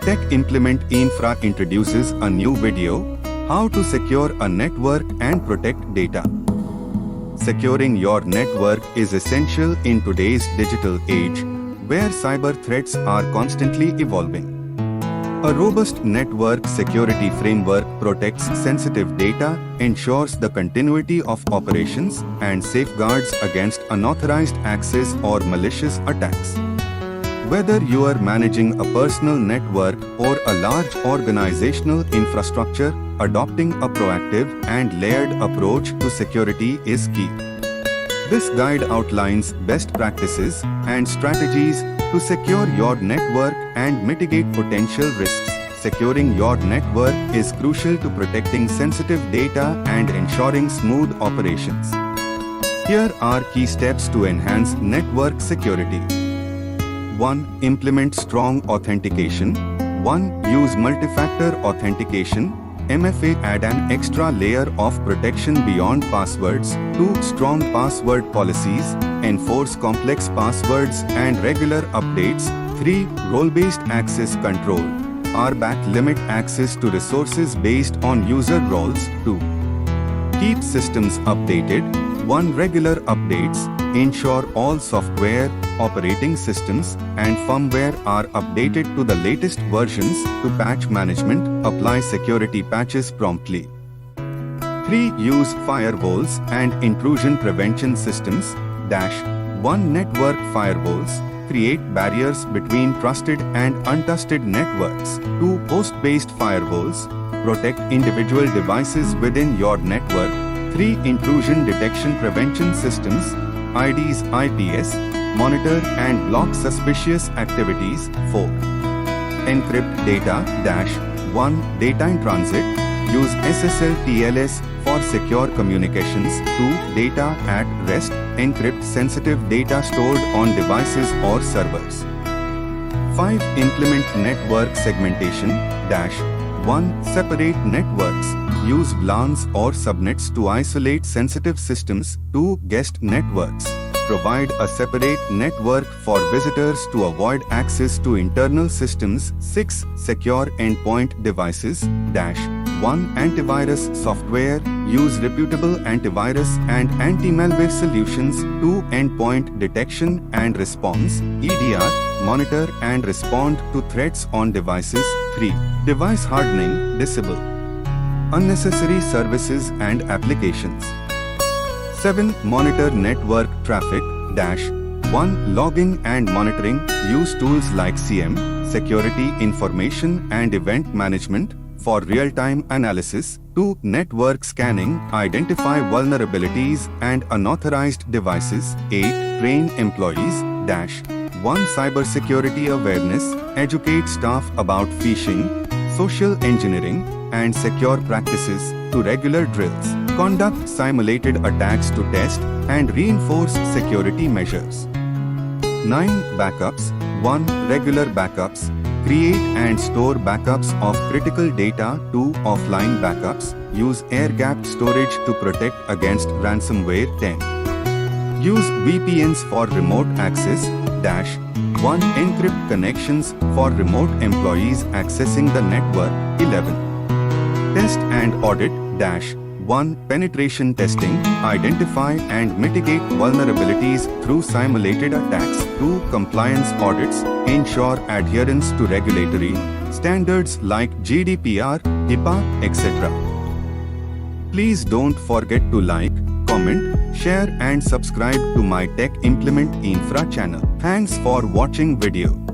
Tech Implement Infra introduces a new video, How to Secure a Network and Protect Data. Securing your network is essential in today's digital age, where cyber threats are constantly evolving. A robust network security framework protects sensitive data, ensures the continuity of operations, and safeguards against unauthorized access or malicious attacks. Whether you are managing a personal network or a large organizational infrastructure, adopting a proactive and layered approach to security is key. This guide outlines best practices and strategies to secure your network and mitigate potential risks. Securing your network is crucial to protecting sensitive data and ensuring smooth operations. Here are key steps to enhance network security. 1. Implement strong authentication. 1. Use multi-factor authentication. MFA add an extra layer of protection beyond passwords. 2. Strong password policies. Enforce complex passwords and regular updates. 3. Role-based access control. RBAC limit access to resources based on user roles. 2. Keep systems updated. 1. Regular updates. Ensure all software, operating systems, and firmware are updated to the latest versions. To patch management, apply security patches promptly. 3. Use firewalls and intrusion prevention systems. 1. Network firewalls create barriers between trusted and untested networks. 2. Host-based firewalls protect individual devices within your network. 3. Intrusion detection prevention systems IDs IPS monitor and block suspicious activities. 4. Encrypt data. 1. Data in transit. Use SSL TLS for secure communications. 2. Data at rest. Encrypt sensitive data stored on devices or servers. 5. Implement network segmentation. 1. Separate networks. Use VLANs or subnets to isolate sensitive systems. 2. Guest networks. Provide a separate network for visitors to avoid access to internal systems. 6. Secure endpoint devices. 1. Antivirus software. Use reputable antivirus and anti-malware solutions. 2. Endpoint detection and response EDR. Monitor and respond to threats on devices. 3. Device hardening. Disable unnecessary services and applications. 7. Monitor network traffic. 1. Logging and monitoring. Use tools like CM, security information and event management for real-time analysis. 2. Network scanning. Identify vulnerabilities and unauthorized devices. 8. Train employees. 1. Cybersecurity awareness. Educate staff about phishing, social engineering, and secure practices. To regular drills. Conduct simulated attacks to test and reinforce security measures. 9. Backups. 1. Regular backups. Create and store backups of critical data. 2. Offline backups. Use air-gapped storage to protect against ransomware. 10. Use VPNs for remote access. 1. Encrypt connections for remote employees accessing the network. 11. Test and audit. 1. Penetration testing. Identify and mitigate vulnerabilities through simulated attacks. 2. Compliance audits. Ensure adherence to regulatory standards like GDPR, HIPAA, etc. Please don't forget to like, comment, share and subscribe to my Tech Implement Infra channel. Thanks for watching video.